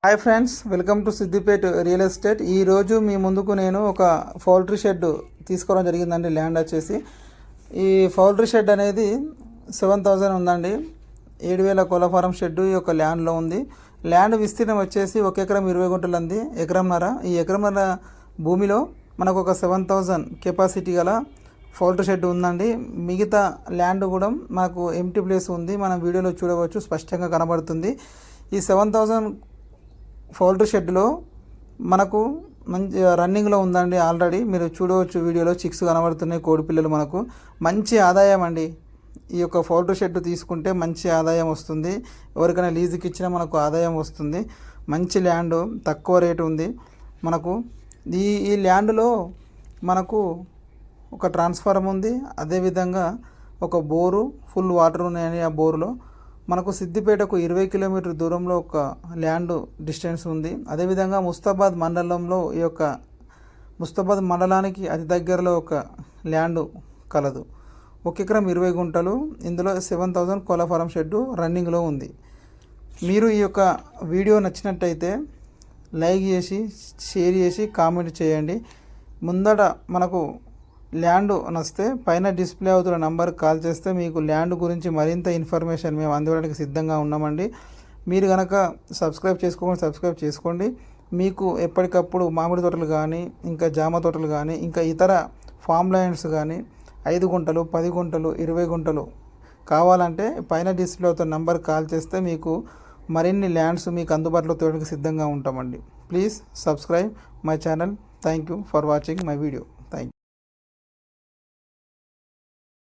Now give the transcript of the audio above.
Hi friends, welcome to Siddipet real estate. ఈరోజు మీ ముందుకు నేను ఒక పౌల్ట్రీ షెడ్ తీసుకోవడం జరిగిందండి. ల్యాండ్ వచ్చేసి ఈ పౌల్ట్రీ షెడ్ అనేది 7,000 ఉందండి. 7,000 కోళ్ళ ఫారం షెడ్ ఈ యొక్క ల్యాండ్లో ఉంది. ల్యాండ్ విస్తీర్ణం వచ్చేసి 1 ఎకరం 20 గుంటలు ఉంది, ఎకరంన్నర. ఈ ఎకరంన్నర భూమిలో మనకు ఒక 7,000 కెపాసిటీ గల పౌల్ట్రీ షెడ్ ఉందండి. మిగతా ల్యాండ్ కూడా మనకు ఎంటీ ప్లేస్ ఉంది. మనం వీడియోలో చూడవచ్చు, స్పష్టంగా కనబడుతుంది. ఈ 7,000 పౌల్ట్రీ షెడ్లో మనకు మంచి రన్నింగ్లో ఉందండి. ఆల్రెడీ మీరు చూడవచ్చు, వీడియోలో చిక్స్ కనబడుతున్నాయి, కోడి పిల్లలు. మనకు మంచి ఆదాయం అండి. ఈ యొక్క పౌల్ట్రీ షెడ్ తీసుకుంటే మంచి ఆదాయం వస్తుంది. ఎవరికైనా లీజుకి ఇచ్చినా మనకు ఆదాయం వస్తుంది. మంచి ల్యాండ్, తక్కువ రేటు ఉంది మనకు. ఈ ల్యాండ్లో మనకు ఒక ట్రాన్స్ఫార్మర్ ఉంది, అదేవిధంగా ఒక బోరు, ఫుల్ వాటర్ ఉన్నాయని ఆ బోరులో. మనకు సిద్దిపేటకు 20 కిలోమీటర్ దూరంలో ఒక ల్యాండ్ డిస్టెన్స్ ఉంది. అదేవిధంగా ముస్తాబాద్ మండలంలో ఈ యొక్క ముస్తాబాద్ మండలానికి అతి దగ్గరలో ఒక ల్యాండ్ కలదు. 1 ఎకరం 20 గుంటలు. ఇందులో 7,000 కోళ్ళ ఫారం షెడ్ రన్నింగ్లో ఉంది. మీరు ఈ యొక్క వీడియో నచ్చినట్టయితే లైక్ చేసి, షేర్ చేసి, కామెంట్ చేయండి. ముందట మనకు ల్యాండ్ నచ్చితే పైన డిస్ప్లే అవుతున్న నంబర్కి కాల్ చేస్తే మీకు ల్యాండ్ గురించి మరింత ఇన్ఫర్మేషన్ మేము అందించడానికి సిద్ధంగా ఉన్నామండి. మీరు కనుక సబ్స్క్రైబ్ చేసుకోండి. మీకు ఎప్పటికప్పుడు మామిడి తోటలు కానీ, ఇంకా జామ తోటలు కానీ, ఇంకా ఇతర ఫామ్ ల్యాండ్స్ కానీ 5 గుంటలు, 10 గుంటలు, 20 గుంటలు కావాలంటే పైన డిస్ప్లే అవుతున్న నంబర్కి కాల్ చేస్తే మీకు మరిన్ని ల్యాండ్స్ మీకు అందుబాటులో తేవడానికి సిద్ధంగా ఉంటామండి. Please subscribe my channel. Thank you for watching my video.